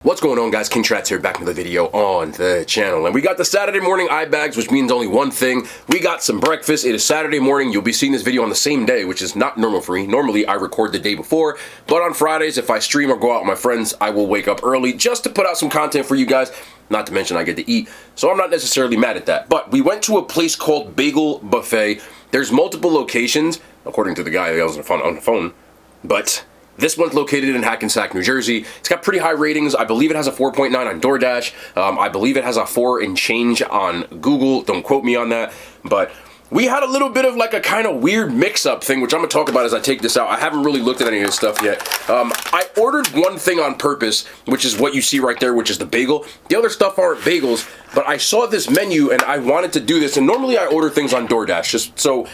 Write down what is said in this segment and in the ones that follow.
What's going on, guys? King Trats here, back with a video on the channel. And we got the Saturday morning eye bags, which means only one thing. We got some breakfast. It is Saturday morning. You'll be seeing this video on the same day, which is not normal for me. Normally, I record the day before. But on Fridays, if I stream or go out with my friends, I will wake up early just to put out some content for you guys. Not to mention I get to eat. So I'm not necessarily mad at that. But we went to a place called Bagel Buffet. There's multiple locations, according to the guy that was on the phone. But this one's located in Hackensack, New Jersey. It's got pretty high ratings. I believe it has a 4.9 on DoorDash. I believe it has a 4 and change on Google. Don't quote me on that. But we had a little bit of like a kind of weird mix-up thing, which I'm going to talk about as I take this out. I haven't really looked at any of this stuff yet. I ordered one thing on purpose, which is what you see right there, which is the bagel. The other stuff aren't bagels, but I saw this menu and I wanted to do this. And normally I order things on DoorDash just so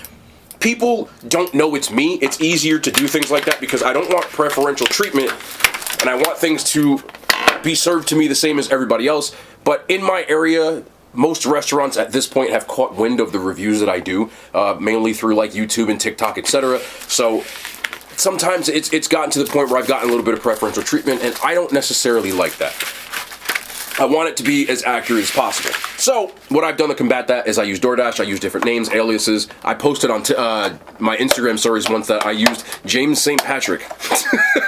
people don't know it's me. It's easier to do things like that because I don't want preferential treatment and I want things to be served to me the same as everybody else. But in my area, most restaurants at this point have caught wind of the reviews that I do, mainly through like YouTube and TikTok, etc. So sometimes it's gotten to the point where I've gotten a little bit of preferential treatment, and I don't necessarily like that. I want it to be as accurate as possible. So what I've done to combat that is I use DoorDash. I use different names, aliases. I posted on my Instagram stories once that I used James St. Patrick.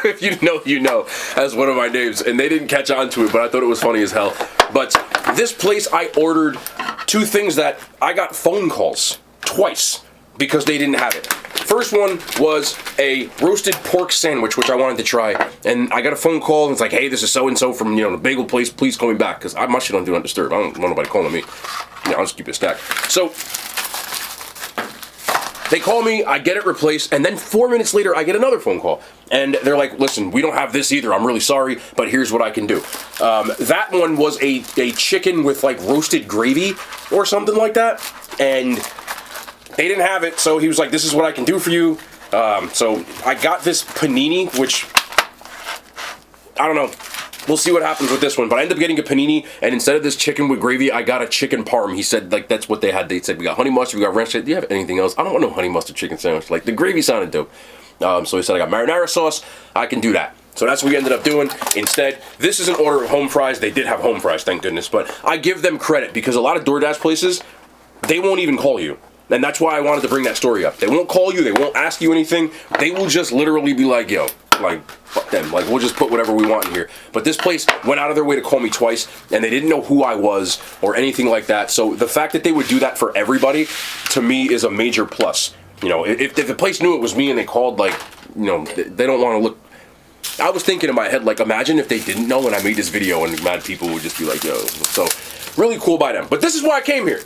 If you know, you know, as one of my names. And they didn't catch on to it, but I thought it was funny as hell. But this place, I ordered two things that I got phone calls twice because they didn't have it. First one was a roasted pork sandwich, which I wanted to try, and I got a phone call, and it's like, hey, this is so-and-so from, the bagel place, please call me back, because my shit on Do Not Disturb. I don't want nobody calling me. I'll just keep it stacked. So they call me, I get it replaced, and then 4 minutes later, I get another phone call, and they're like, listen, we don't have this either, I'm really sorry, but here's what I can do. That one was a chicken with, like, roasted gravy or something like that, and they didn't have it, so he was like, this is what I can do for you. So I got this panini, which, I don't know. We'll see what happens with this one. But I ended up getting a panini, and instead of this chicken with gravy, I got a chicken parm. He said, like, that's what they had. They said, we got honey mustard, we got ranch. Do you have anything else? I don't want no honey mustard chicken sandwich. Like, the gravy sounded dope. So he said, I got marinara sauce. I can do that. So that's what we ended up doing. Instead, this is an order of home fries. They did have home fries, thank goodness. But I give them credit because a lot of DoorDash places, they won't even call you. And that's why I wanted to bring that story up. They won't call you. They won't ask you anything. They will just literally be like, yo, like, fuck them. Like, we'll just put whatever we want in here. But this place went out of their way to call me twice, and they didn't know who I was or anything like that. So the fact that they would do that for everybody, to me, is a major plus. If the place knew it was me and they called, like, they don't want to look. I was thinking in my head, like, imagine if they didn't know when I made this video and mad people would just be like, yo. So really cool by them. But this is why I came here.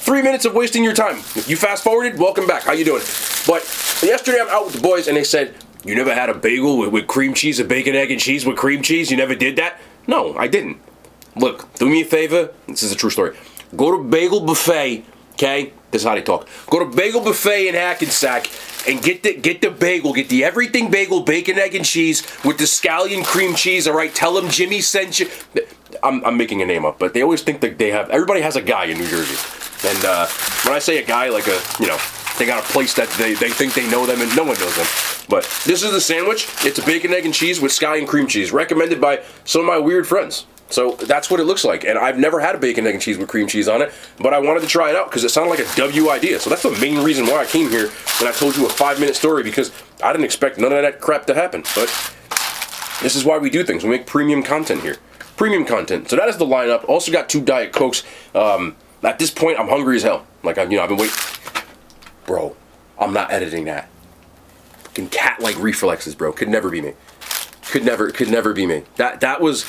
3 minutes of wasting your time. If you fast forwarded, welcome back. How you doing? But yesterday I'm out with the boys and they said, you never had a bagel with cream cheese, a bacon, egg, and cheese with cream cheese? You never did that? No, I didn't. Look, do me a favor. This is a true story. Go to Bagel Buffet, okay? This is how they talk. Go to Bagel Buffet in Hackensack and get the bagel. Get the everything bagel, bacon, egg, and cheese with the scallion cream cheese, all right? Tell them Jimmy sent you. I'm making a name up, but they always think that everybody has a guy in New Jersey. And when I say a guy, like they got a place that they think they know them and no one knows them. But this is the sandwich. It's a bacon, egg, and cheese with scallion cream cheese, recommended by some of my weird friends. So that's what it looks like. And I've never had a bacon, egg, and cheese with cream cheese on it, but I wanted to try it out because it sounded like a W idea. So that's the main reason why I came here and I told you a 5-minute story, because I didn't expect none of that crap to happen. But this is why we do things. We make premium content here. Premium content. So that is the lineup. Also got 2 Diet Cokes. At this point, I'm hungry as hell. Like, I've been waiting. Bro, I'm not editing that. Fucking cat-like reflexes, bro. Could never be me. Could never be me. That was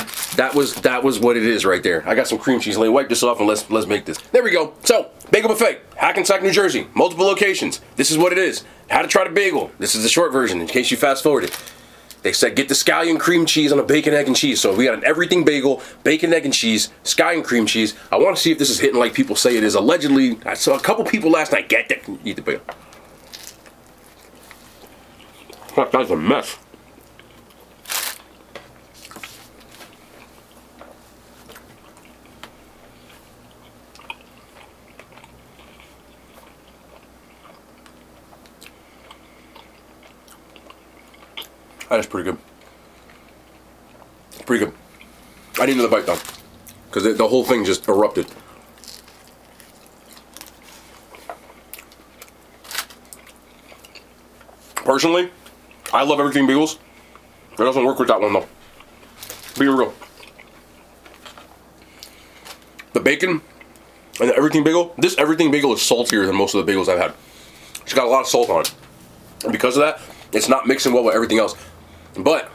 what it is right there. I got some cream cheese. Let me wipe this off and let's make this. There we go. So, Bagel Buffet, Hackensack, New Jersey. Multiple locations. This is what it is. How to try the bagel. This is the short version in case you fast forwarded. They said get the scallion cream cheese on a bacon, egg, and cheese. So we got an everything bagel, bacon, egg, and cheese, scallion cream cheese. I want to see if this is hitting like people say it is. Allegedly, I saw a couple people last night get that. Eat the bagel. Fuck, that's a mess. That is pretty good. Pretty good. I need another bite though, because the whole thing just erupted. Personally, I love everything bagels. It doesn't work with that one though. Be real. The bacon and the everything bagel, this everything bagel is saltier than most of the bagels I've had. It's got a lot of salt on it. And because of that, it's not mixing well with everything else. But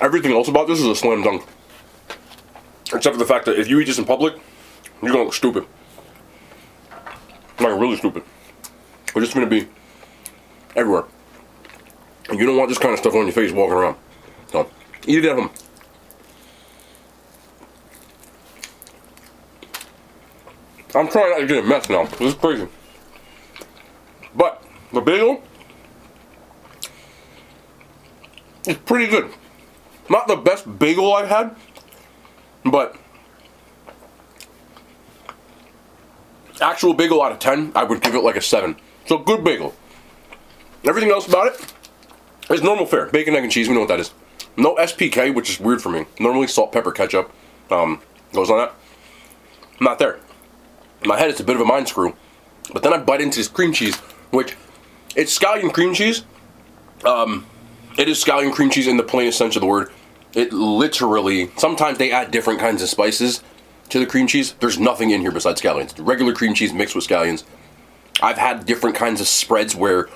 everything else about this is a slam dunk. Except for the fact that if you eat this in public, you're gonna look stupid. Like really stupid. We're just gonna be everywhere. And you don't want this kind of stuff on your face walking around. So, eat it at home. I'm trying not to get a mess now. This is crazy. But the bagel is pretty good. Not the best bagel I've had, but actual bagel out of 10, I would give it like a 7. So good bagel. Everything else about it is normal fare. Bacon, egg, and cheese, we know what that is. No SPK, which is weird for me. Normally salt, pepper, ketchup goes on that. Not there. In my head, it's a bit of a mind screw. But then I bite into this cream cheese, which it's scallion cream cheese. It is scallion cream cheese in the plainest sense of the word. It literally, sometimes they add different kinds of spices to the cream cheese. There's nothing in here besides scallions. Regular cream cheese mixed with scallions. I've had different kinds of spreads where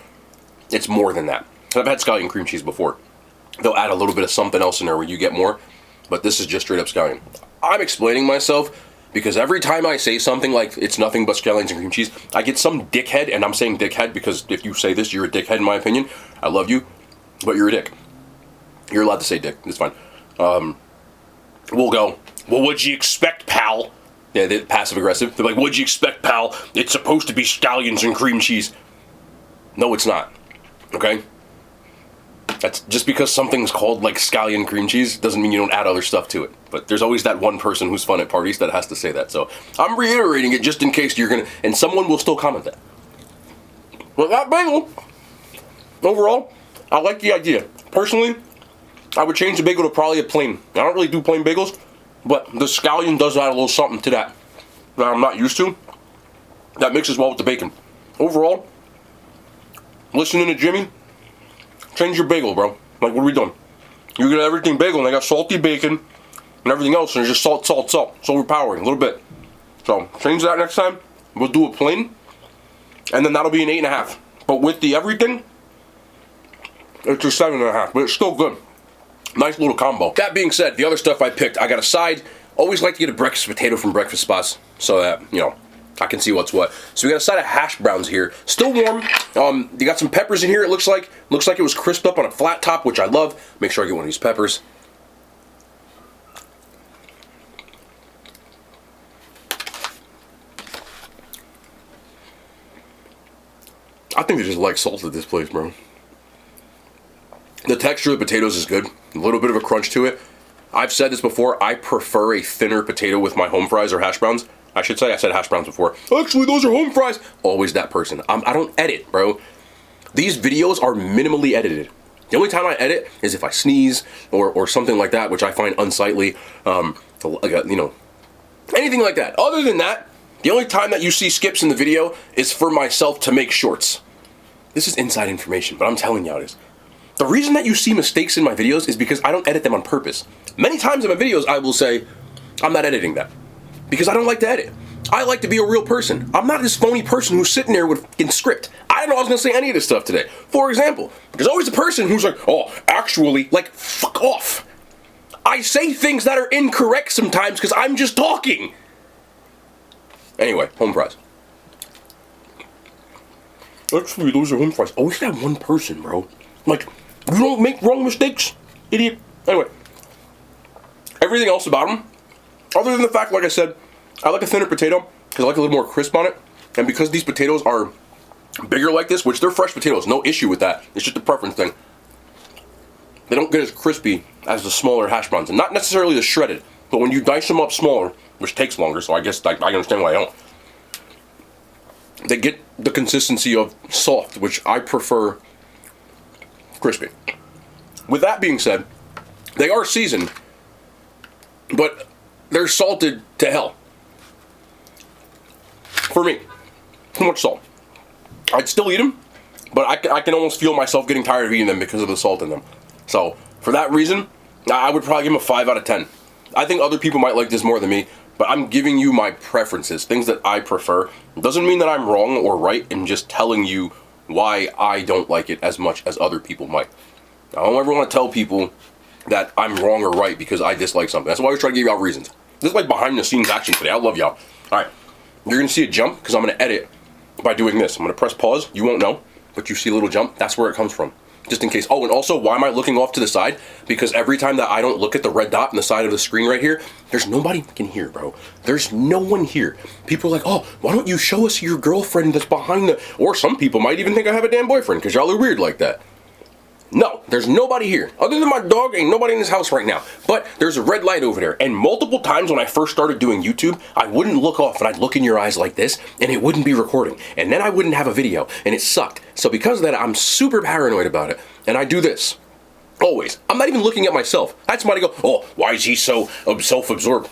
it's more than that. I've had scallion cream cheese before. They'll add a little bit of something else in there where you get more, but this is just straight up scallion. I'm explaining myself because every time I say something like it's nothing but scallions and cream cheese, I get some dickhead, and I'm saying dickhead because if you say this, you're a dickhead in my opinion. I love you, but you're a dick. You're allowed to say dick. It's fine. We'll go, well, what'd you expect, pal? Yeah, they're passive aggressive. They're like, what'd you expect, pal? It's supposed to be scallions and cream cheese. No, it's not. Okay? That's just because something's called like scallion cream cheese doesn't mean you don't add other stuff to it. But there's always that one person who's fun at parties that has to say that. So I'm reiterating it just in case you're gonna, and someone will still comment that. But that bagel, overall, I like the idea. Personally, I would change the bagel to probably a plain. I don't really do plain bagels, but the scallion does add a little something to that I'm not used to. That mixes well with the bacon. Overall, listening to Jimmy, change your bagel, bro. Like, what are we doing? You get everything bagel, and they got salty bacon and everything else, and it's just salt, salt, salt. It's overpowering a little bit. So, change that next time. We'll do a plain, and then that'll be an 8.5. But with the everything, it's a 7.5, but it's still good. Nice little combo. That being said, the other stuff I picked, I got a side. Always like to get a breakfast potato from breakfast spots so that, you know, I can see what's what. So we got a side of hash browns here. Still warm. You got some peppers in here, it looks like. Looks like it was crisped up on a flat top, which I love. Make sure I get one of these peppers. I think they just like salt at this place, bro. The texture of the potatoes is good. A little bit of a crunch to it. I've said this before, I prefer a thinner potato with my home fries or hash browns. I should say I said hash browns before. Actually, those are home fries. Always that person. I don't edit, bro. These videos are minimally edited. The only time I edit is if I sneeze or something like that, which I find unsightly. You know, anything like that. Other than that, the only time that you see skips in the video is for myself to make shorts. This is inside information, but I'm telling you how it is. The reason that you see mistakes in my videos is because I don't edit them on purpose. Many times in my videos, I will say, I'm not editing that. Because I don't like to edit. I like to be a real person. I'm not this phony person who's sitting there with a script. I didn't know I was going to say any of this stuff today. For example, there's always a person who's like, oh, actually, like, fuck off. I say things that are incorrect sometimes because I'm just talking. Anyway, home fries. Actually, those are home fries. Always that one person, bro. Like, you don't make wrong mistakes, idiot. Anyway, everything else about them, other than the fact, like I said, I like a thinner potato because I like a little more crisp on it. And because these potatoes are bigger like this, which they're fresh potatoes, no issue with that. It's just a preference thing. They don't get as crispy as the smaller hash browns. And not necessarily the shredded, but when you dice them up smaller, which takes longer, so I guess I understand why I don't. They get the consistency of soft, which I prefer crispy. with that being said, they are seasoned, but they're salted to hell. For me, too much salt. I'd still eat them, but I can almost feel myself getting tired of eating them because of the salt in them. So, for that reason, I would probably give them a 5 out of 10. I think other people might like this more than me, but I'm giving you my preferences, things that I prefer. It doesn't mean that I'm wrong or right, I'm just telling you why I don't like it as much as other people might. I don't ever want to tell people that I'm wrong or right because I dislike something. That's why I always try to give y'all reasons. This is like behind the scenes action today. I love y'all. Alright, you're going to see a jump because I'm going to edit by doing this. I'm going to press pause. You won't know, but you see a little jump. That's where it comes from. Just in case. Oh, and also, why am I looking off to the side? Because every time that I don't look at the red dot on the side of the screen right here, there's nobody fucking here, bro. There's no one here. People are like, oh, why don't you show us your girlfriend that's behind the... Or some people might even think I have a damn boyfriend because y'all are weird like that. No, there's nobody here. Other than my dog, ain't nobody in this house right now. But there's a red light over there. And multiple times when I first started doing YouTube, I wouldn't look off and I'd look in your eyes like this and it wouldn't be recording. And then I wouldn't have a video and it sucked. So because of that, I'm super paranoid about it. And I do this. Always. I'm not even looking at myself. I had somebody go, oh, why is he so self-absorbed?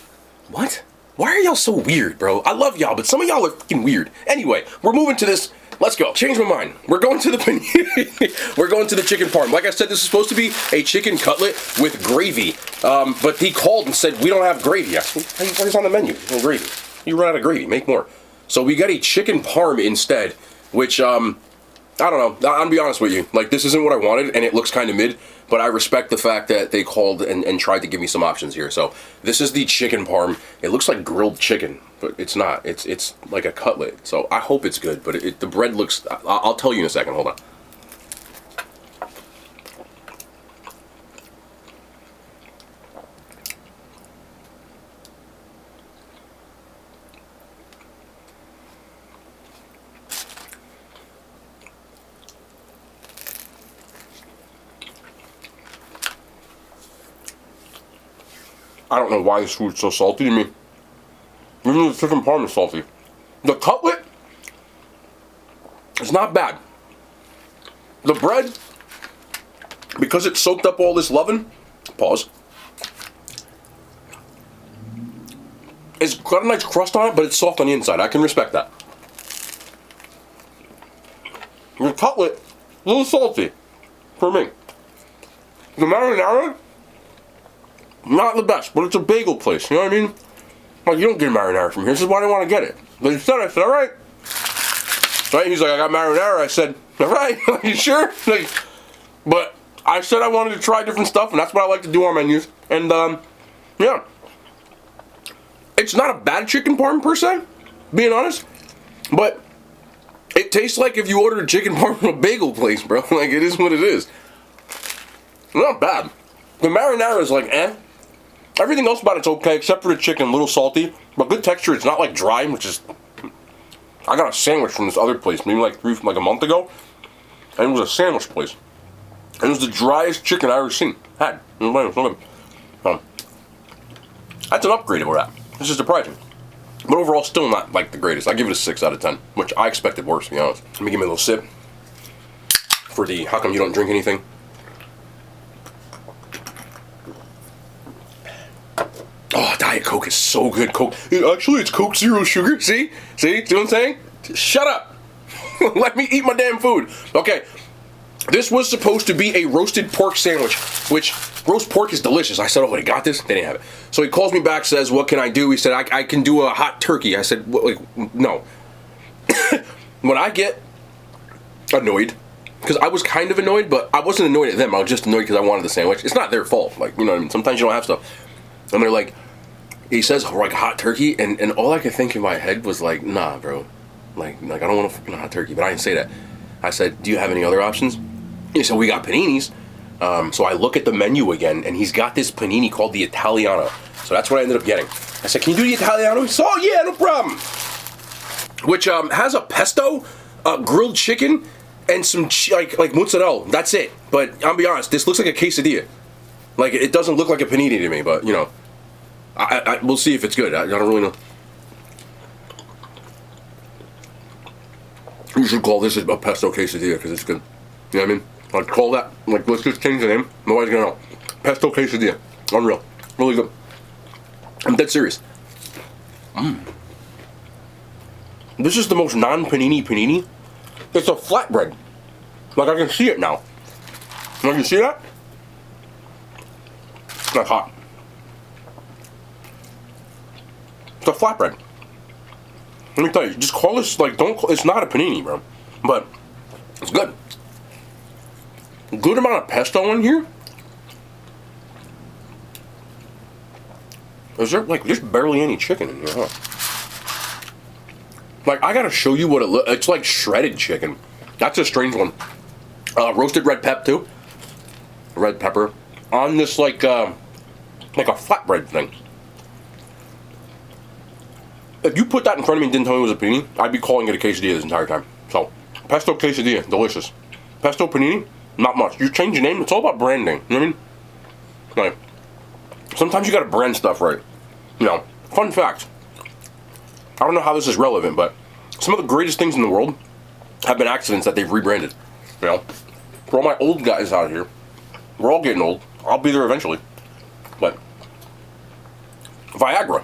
What? Why are y'all so weird, bro? I love y'all, but some of y'all are fucking weird. Anyway, we're moving to this. Let's go. Change my mind. We're going to the we're going to the chicken parm. Like I said, this is supposed to be a chicken cutlet with gravy. But he called and said, we don't have gravy. I said, what is on the menu? No gravy. You run out of gravy. Make more. So we got a chicken parm instead, which, I don't know. I'll be honest with you. Like, this isn't what I wanted, and it looks kind of mid, but I respect the fact that they called and tried to give me some options here. So this is the chicken parm. It looks like grilled chicken, but it's not. It's like a cutlet. So I hope it's good, but the bread looks... I'll tell you in a second. Hold on. I don't know why this food's so salty to me. Even the chicken parm is salty. The cutlet is not bad. The bread, because it soaked up all this loving, pause, it's got a nice crust on it, but it's soft on the inside. I can respect that. The cutlet, a little salty for me. The marinara, not the best, but it's a bagel place, you know what I mean? Like, you don't get marinara from here, this is why I didn't want to get it. But instead I said, alright. Right, he's like, I got marinara. I said, alright, you sure? Like, but I said I wanted to try different stuff, and that's what I like to do on menus. And, yeah. It's not a bad chicken parm, per se, being honest. But it tastes like if you ordered a chicken parm from a bagel place, bro. Like, it is what it is. Not bad. The marinara is like, eh. Everything else about it's okay, except for the chicken, a little salty, but good texture. It's not like dry, which is... I got a sandwich from this other place, maybe like a month ago, and it was a sandwich place. And it was the driest chicken I ever seen. Had. It was so good. That's an upgrade over that. This is surprising. But overall, still not like the greatest. I give it a 6 out of 10, which I expected worse, to be honest. Let me give me a little sip for the, how come you don't drink anything? Oh, Diet Coke is so good. Coke. Actually, it's Coke Zero Sugar. See? See what I'm saying? Shut up. Let me eat my damn food. Okay. This was supposed to be a roasted pork sandwich, which roast pork is delicious. I said, oh, they got this? They didn't have it. So he calls me back, says, what can I do? He said, I can do a hot turkey. I said, like, no. When I get annoyed, because I was kind of annoyed, but I wasn't annoyed at them. I was just annoyed because I wanted the sandwich. It's not their fault. Like, you know what I mean? Sometimes you don't have stuff. And they're like, he says, like, hot turkey, and all I could think in my head was like, nah, bro. Like I don't want a fucking hot turkey, but I didn't say that. I said, do you have any other options? He said, we got paninis. So I look at the menu again, and he's got this panini called the Italiano. So that's what I ended up getting. I said, can you do the Italiano? He said, oh, yeah, no problem. Which has a pesto, grilled chicken, and some, like mozzarella. That's it. But I'll be honest, this looks like a quesadilla. Like, it doesn't look like a panini to me, but, you know, we'll see if it's good. I don't really know. You should call this a pesto quesadilla, because it's good. You know what I mean? Like, call that, like, let's just change the name. Nobody's gonna know. Pesto quesadilla. Unreal. Really good. I'm dead serious. This is the most non-panini panini. It's a flatbread. Like, I can see it now. Like, you see that? It's not hot. It's a flatbread. Let me tell you, just call this, like, it's not a panini, bro. But, it's good. Good amount of pesto in here. Is there, like, there's barely any chicken in here, huh? Like, I gotta show you what it looks, it's like shredded chicken. That's a strange one. Roasted red pep, too. Red pepper. On this, like a flatbread thing. If you put that in front of me and didn't tell me it was a panini, I'd be calling it a quesadilla this entire time. So, pesto quesadilla, delicious. Pesto panini, not much. You change your name, it's all about branding. You know what I mean? Like, sometimes you gotta brand stuff right. You know, fun fact. I don't know how this is relevant, but some of the greatest things in the world have been accidents that they've rebranded. You know, for all my old guys out here, we're all getting old. I'll be there eventually. But Viagra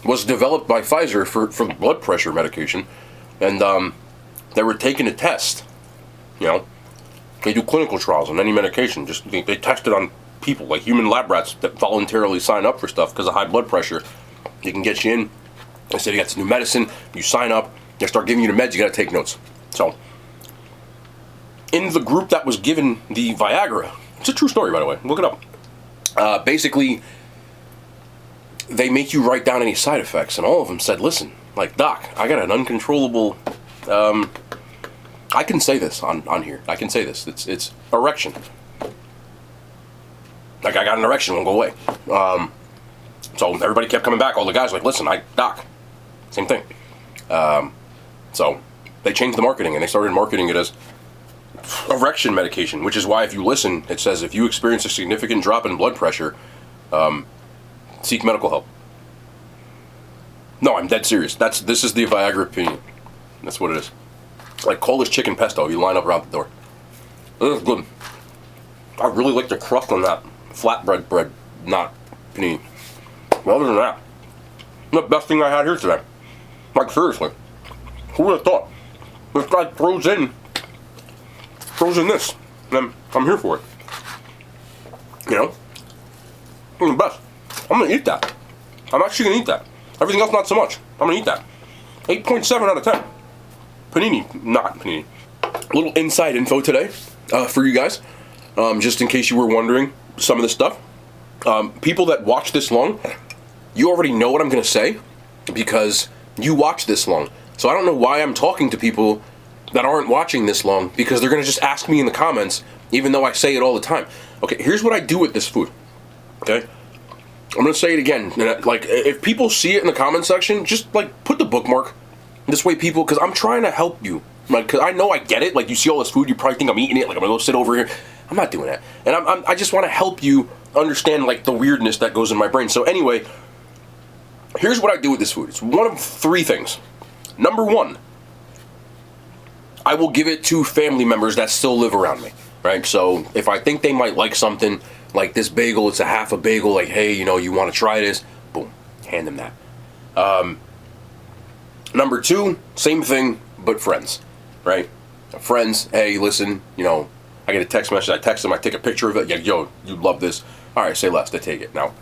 was developed by Pfizer for blood pressure medication, and they were taking a test. You know, they do clinical trials on any medication. Just they test it on people, like human lab rats that voluntarily sign up for stuff because of high blood pressure. They can get you in. They said you got some new medicine. You sign up. They start giving you the meds. You got to take notes. So, in the group that was given the Viagra, it's a true story, by the way. Look it up. Basically, they make you write down any side effects, and all of them said, "Listen, like doc, I got an uncontrollable. I can say this on here. I can say this. It's erection. Like I got an erection, won't go away. So everybody kept coming back. All the guys were like, listen, doc, same thing. So they changed the marketing and they started marketing it as erection medication, which is why if you listen, it says if you experience a significant drop in blood pressure, seek medical help. No, I'm dead serious. This is the Viagra opinion. That's what it is. Like, call this chicken pesto. You line up around the door. This is good. I really like the crust on that flatbread bread, not panini. But other than that, the best thing I had here today. Like, seriously. Who would have thought? This guy throws in this. And I'm here for it. You know? It's the best. I'm going to eat that. I'm actually going to eat that. Everything else, not so much. I'm going to eat that. 8.7 out of 10. Panini, not panini. A little inside info today for you guys. Just in case you were wondering some of this stuff. People that watch this long, you already know what I'm going to say because you watch this long. So I don't know why I'm talking to people that aren't watching this long because they're going to just ask me in the comments, even though I say it all the time. Okay, here's what I do with this food. Okay? I'm going to say it again. Like, if people see it in the comment section, just, like, put the bookmark. This way people, because I'm trying to help you. Like, because I know I get it. Like, you see all this food, you probably think I'm eating it. Like, I'm going to go sit over here. I'm not doing that. And I just want to help you understand, like, the weirdness that goes in my brain. So anyway, here's what I do with this food. It's one of three things. Number one, I will give it to family members that still live around me, right? So if I think they might like something, like this bagel, it's a half a bagel, like, hey, you know, you want to try this? Boom, hand them that. Number two, same thing, but friends, right? Friends, hey, listen, you know, I get a text message, I text them, I take a picture of it, yeah, yo, you love this. All right, say less, they take it. Now,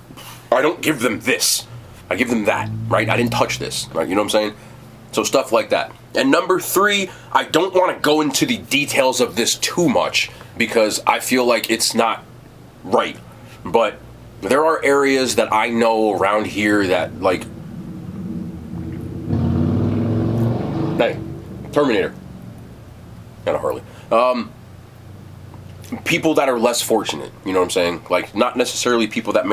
I don't give them this. I give them that, right? I didn't touch this, right? You know what I'm saying? So stuff like that. And number three, I don't want to go into the details of this too much because I feel like it's not right. But there are areas that I know around here that, like, hey, Terminator. Not a Harley. People that are less fortunate, you know what I'm saying? Like, not necessarily people that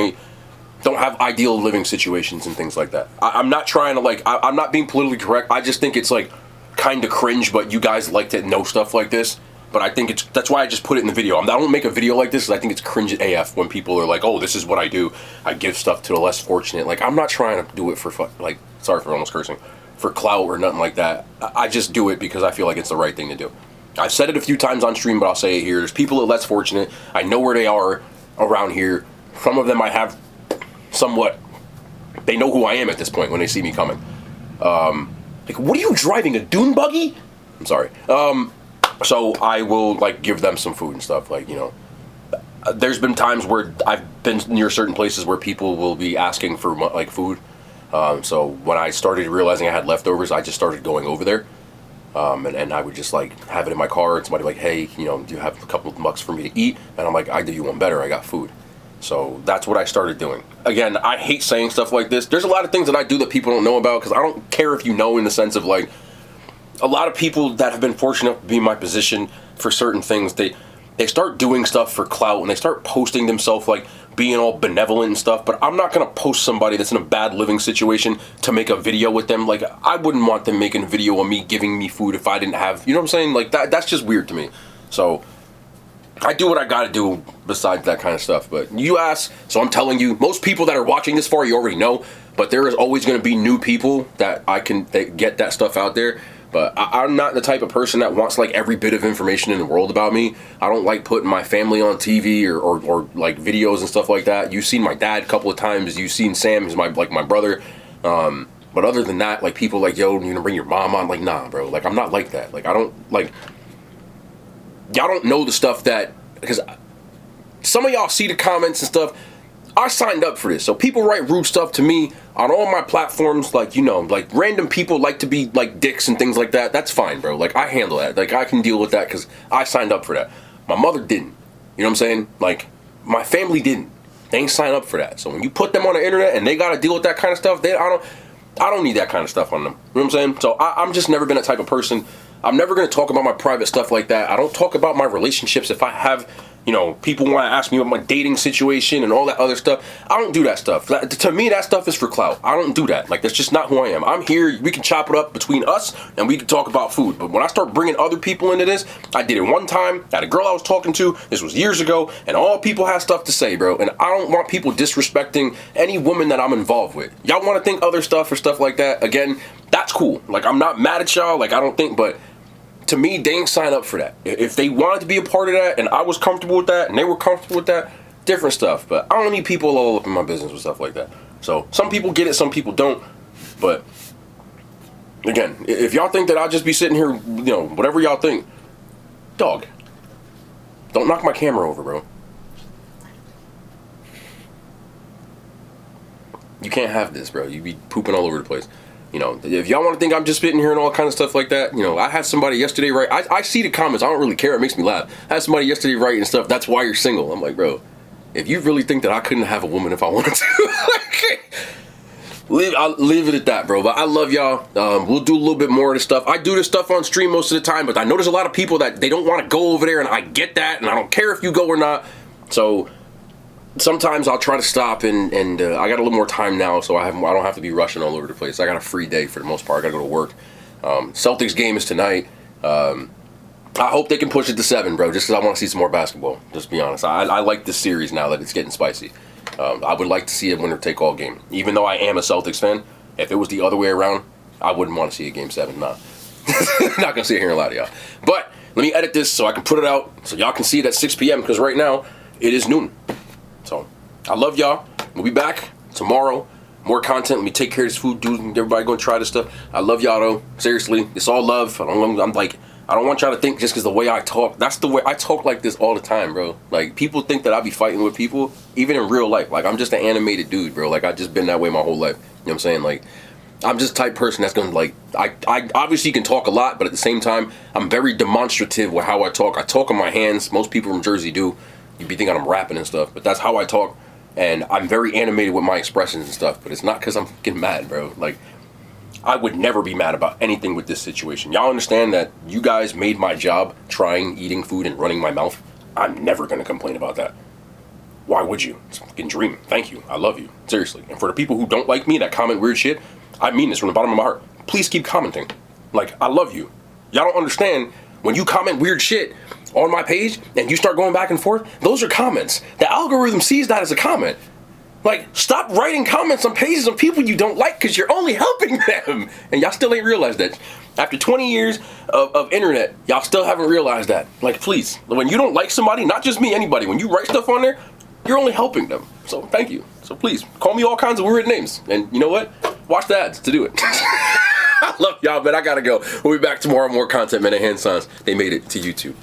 don't have ideal living situations and things like that. I'm not trying to, like, I'm not being politically correct. I just think it's, like, kind of cringe, but you guys like to know stuff like this. But I think that's why I just put it in the video. I don't make a video like this because I think it's cringe AF when people are like, oh, this is what I do. I give stuff to the less fortunate. Like, I'm not trying to do it for fun. Like, sorry for almost cursing. For clout or nothing like that. I just do it because I feel like it's the right thing to do. I've said it a few times on stream, but I'll say it here. There's people that are less fortunate. I know where they are around here. Some of them I have somewhat, they know who I am at this point when they see me coming. Like, what are you driving, a dune buggy? I'm sorry. So I will, like, give them some food and stuff, like, you know. There's been times where I've been near certain places where people will be asking for, like, food. So when I started realizing I had leftovers, I just started going over there. And I would just, like, have it in my car, and somebody like, hey, you know, do you have a couple of bucks for me to eat? And I'm like, I do you one better, I got food. So that's what I started doing. Again, I hate saying stuff like this. There's a lot of things that I do that people don't know about, because I don't care if you know, in the sense of, like, a lot of people that have been fortunate enough to be in my position for certain things, they start doing stuff for clout, and they start posting themselves, like, being all benevolent and stuff. But I'm not going to post somebody that's in a bad living situation to make a video with them. Like, I wouldn't want them making a video of me giving me food if I didn't have, you know what I'm saying? Like, that's just weird to me. So I do what I got to do besides that kind of stuff. But you ask, so I'm telling you, most people that are watching this far, you already know. But there is always going to be new people that get that stuff out there. But I'm not the type of person that wants, like, every bit of information in the world about me. I don't like putting my family on TV or like, videos and stuff like that. You've seen my dad a couple of times. You've seen Sam, who's my brother. But other than that, like, people like, yo, you gonna bring your mom on? Like, nah, bro. Like, I'm not like that. Like, I don't, like, y'all don't know the stuff that, because some of y'all see the comments and stuff. I signed up for this. So people write rude stuff to me on all my platforms, like, you know, like, random people like to be, like, dicks and things like that. That's fine, bro. Like, I handle that. Like, I can deal with that because I signed up for that. My mother didn't. You know what I'm saying? Like, my family didn't. They ain't sign up for that. So when you put them on the internet and they got to deal with that kind of stuff, I don't need that kind of stuff on them. You know what I'm saying? So I'm just never been that type of person. I'm never going to talk about my private stuff like that. I don't talk about my relationships. If I have, you know, people want to ask me about my dating situation and all that other stuff, I don't do that stuff. To me, that stuff is for clout. I don't do that. Like, that's just not who I am. I'm here. We can chop it up between us and we can talk about food. But when I start bringing other people into this, I did it one time. I had a girl I was talking to. This was years ago. And all people have stuff to say, bro. And I don't want people disrespecting any woman that I'm involved with. Y'all want to think other stuff or stuff like that? Again, that's cool. Like, I'm not mad at y'all. Like, I don't think, but to me, they ain't sign up for that. If they wanted to be a part of that and I was comfortable with that and they were comfortable with that, different stuff. But I don't need people all up in my business with stuff like that. So some people get it, some people don't. But again, if y'all think that I'll just be sitting here, you know, whatever y'all think, dog, don't knock my camera over, bro. You can't have this, bro. You be pooping all over the place. You know, if y'all want to think I'm just sitting here and all kind of stuff like that, you know, I had somebody yesterday write, I see the comments, I don't really care, it makes me laugh. I had somebody yesterday writing and stuff, that's why you're single. I'm like, bro, if you really think that I couldn't have a woman if I wanted to, I'll leave it at that, bro. But I love y'all. We'll do a little bit more of this stuff. I do this stuff on stream most of the time, but I know there's a lot of people that they don't want to go over there, and I get that, and I don't care if you go or not. So sometimes I'll try to stop, and I got a little more time now, so I don't have to be rushing all over the place. I got a free day for the most part. I got to go to work. Celtics game is tonight. I hope they can push it to 7, bro, just because I want to see some more basketball. Just to be honest. I like this series now that it's getting spicy. I would like to see a winner-take-all game. Even though I am a Celtics fan, if it was the other way around, I wouldn't want to see a Game 7. Nah. Not going to sit here and lie to y'all. But let me edit this so I can put it out so y'all can see it at 6 p.m. because right now it is noon. So, I love y'all. We'll be back tomorrow. More content. Let me take care of this food, dude. Everybody gonna try this stuff. I love y'all, though. Seriously. It's all love. I don't want y'all to think just because the way I talk. That's the way I talk like this all the time, bro. Like, people think that I be fighting with people, even in real life. Like, I'm just an animated dude, bro. Like, I've just been that way my whole life. You know what I'm saying? Like, I'm just the type of person that's gonna, like, I obviously can talk a lot, but at the same time, I'm very demonstrative with how I talk. I talk on my hands. Most people from Jersey do. You'd be thinking I'm rapping and stuff, but that's how I talk, and I'm very animated with my expressions and stuff, but it's not because I'm getting mad, bro. Like, I would never be mad about anything with this situation. Y'all understand that you guys made my job trying, eating food, and running my mouth. I'm never going to complain about that. Why would you? It's a fucking dream. Thank you. I love you. Seriously. And for the people who don't like me, that comment weird shit, I mean this from the bottom of my heart. Please keep commenting. Like, I love you. Y'all don't understand, when you comment weird shit on my page and you start going back and forth, those are comments. The algorithm sees that as a comment. Like, stop writing comments on pages of people you don't like because you're only helping them. And y'all still ain't realized that. After 20 years of internet, y'all still haven't realized that. Like, please, when you don't like somebody, not just me, anybody, when you write stuff on there, you're only helping them. So thank you. So please, call me all kinds of weird names. And you know what? Watch the ads to do it. I love y'all, man. I gotta go. We'll be back tomorrow. More content, man. And hand signs. They made it to YouTube.